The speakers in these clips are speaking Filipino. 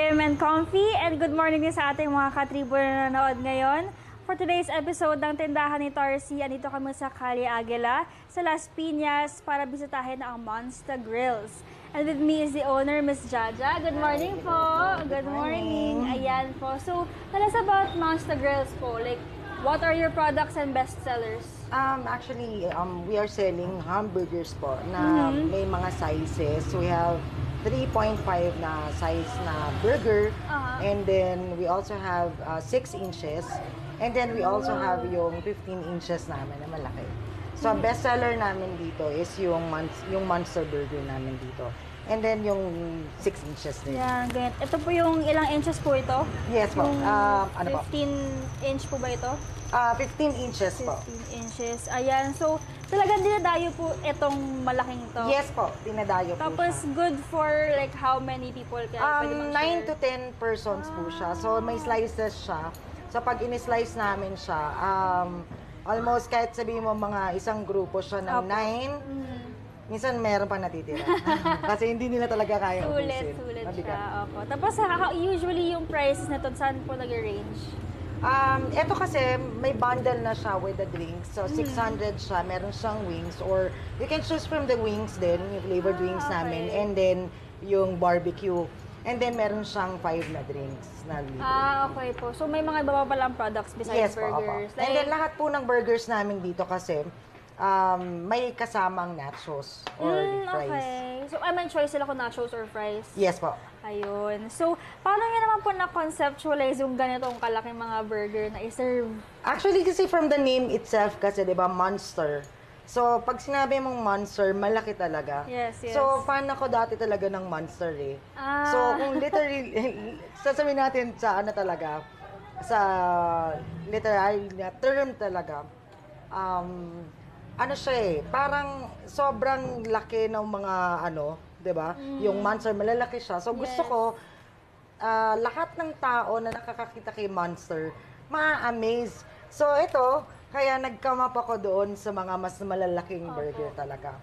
firm and comfy, and good morning din sa ating mga katribo na nanonood ngayon. For today's episode ng Tindahan ni Tarsi, andito kami sa Calle Aguila, sa Las Piñas, para bisitahin ang Monster Grills. And with me is the owner, Miss Jaja. Good morning po. Good morning. Ayan po. So, tell us about Monster Grills po. Like, what are your products and best sellers? Actually, we are selling hamburgers po na may mga sizes. We have 3.5 na size na burger. And then we also have 6 inches. And then we also have yung 15 inches namin na malaki. So, best seller namin dito is yung Monster Burger namin dito. And then yung 6 inches din. Yan, ganyan. Ito po yung ilang inches po ito? Yes po. Ano 15 inch po ba ito? 15 inches po. 15 inches. Ayan. So, talagang dinadayo po itong malaking ito? Yes po. Dinadayo po Tapos, siya. good for like how many people kaya pwede mag-share? 9 to 10 persons po siya. So, may slices siya. So, pag in-slice namin siya, almost kahit sabihin mo mga isang grupo siya ng 9, minsan meron pa natitira. Kasi hindi nila talaga kaya ubusin. Sulit siya. Opo. Tapos, usually yung prices na ito, saan po nag-range? Ito kasi may bundle na siya with the drinks. So, 600 siya. Meron siyang wings. Or you can choose from the wings din, yung flavored wings namin. And then, yung barbecue. And then, meron siyang 5 na drinks na libre. Okay po. So, may mga iba pa palang products besides burgers? Like, and then, lahat po ng burgers namin dito kasi, may kasamang nachos or fries. Okay. So, may choice sila kung nachos or fries? Yes po. Ayun. So, paano nyo naman po na-conceptualize yung ganitong kalaking mga burger na i-serve? Actually, kasi from the name itself kasi, di ba, Monster. So, pag sinabi mong Monster, malaki talaga. Yes. So, fan ako dati talaga ng Monster eh. So, kung literally, sasabihin natin sa ano talaga, sa literal na term talaga, ano siya eh, parang sobrang laki ng mga ano, 'di ba? Yung Monster malalaki siya. So gusto ko lahat ng tao na nakakakita kay Monster, ma-amaze. So ito, kaya nag-come up ako doon sa mga mas malalaking burger talaga.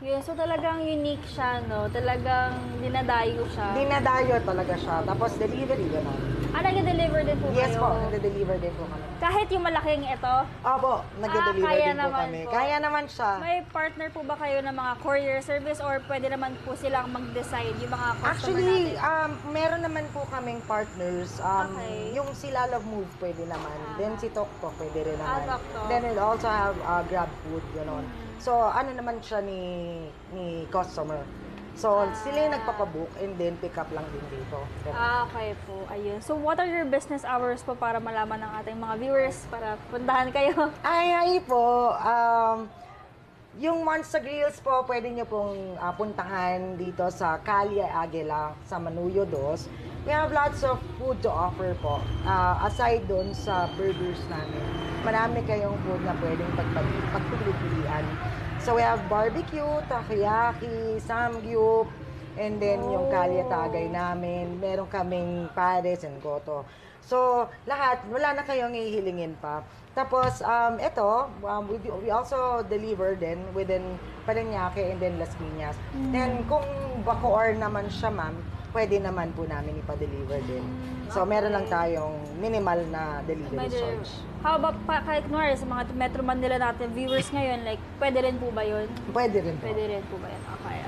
Yun, so talagang unique siya, no? Talagang dinadayo siya. Dinadayo talaga siya. Tapos delivery, gano'n. Nag-deliver din po Yes kayo? po, nag-deliver din po kami. Kahit yung malaking ito? Opo, nag-deliver kaya din po naman kami. po. Kaya naman siya. May partner po ba kayo ng mga courier service or pwede naman po silang mag-decide yung mga customer Actually, natin? meron naman po kaming partners. Okay. Yung si Love Move pwede naman. Then si Toktok pwede rin naman. Toktok. Then we'll also have Grab Food, gano'n. So, ano naman siya ni customer. So, sila yung nagpapabook and then pick up lang din dito. Okay po. Ayun. So, what are your business hours po para malaman ng ating mga viewers para puntahan kayo? Ay po. Yung Monster Grills po, pwede nyo pong puntahan dito sa Calle Aguila, sa Manuyo 2. We have lots of food to offer po. Aside doon sa burgers namin, marami kayong food na pwedeng pagpipilian. So we have barbecue, takoyaki, samgyup, and then yung kalye tagay namin. Meron kaming pares and goto. So, lahat, wala na kayong ihilingin pa. Tapos, we also deliver din within Parañaque and then Las Piñas. Then, kung Bacoor naman siya, ma'am, pwede naman po namin ipa-deliver din. So, meron lang tayong minimal na delivery charge. How about kahit kunwari sa mga Metro Manila natin viewers ngayon, like, pwede rin po ba yun? Pwede rin po. Pwede rin po ba yun? Okay.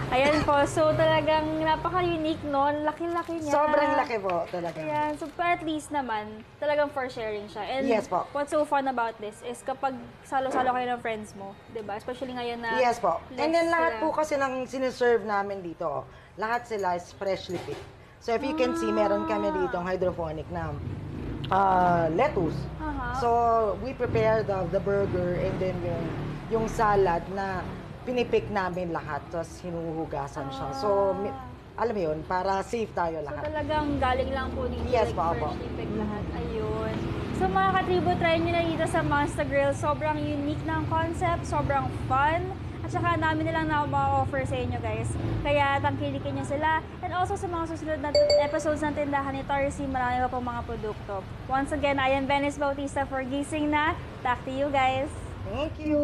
Ayan po, so talagang napaka-unique nun. Laki-laki niya. Sobrang laki po talaga. Ayan, so at least naman, talagang for sharing siya. And yes po. what's so fun about this is kapag salo-salo kayo ng friends mo, diba? Especially ngayon na... Yes po. And then lahat po kasi ng siniserve namin dito, lahat sila is freshly picked. So if you can see, meron kami dito hydroponic na lettuce. So we prepare the burger and then yung salad na pinipick namin lahat, tapos hinuhugasan siya. So, alam mo yun, para safe tayo lahat. So, talagang galing lang po dito. Yes, like, po. freshly picked lahat. Ayun. So, mga katribo, try nyo na dito sa Monster Grill. Sobrang unique ng concept, sobrang fun. At saka namin nilang na-offer sa inyo, guys. Kaya tangkilikin nyo sila. And also sa mga susunod na episodes ng Tindahan ni Tarsi, marami pa pong mga produkto. Once again, I am Venice Bautista for Gising Na. Back to you, guys. Thank you.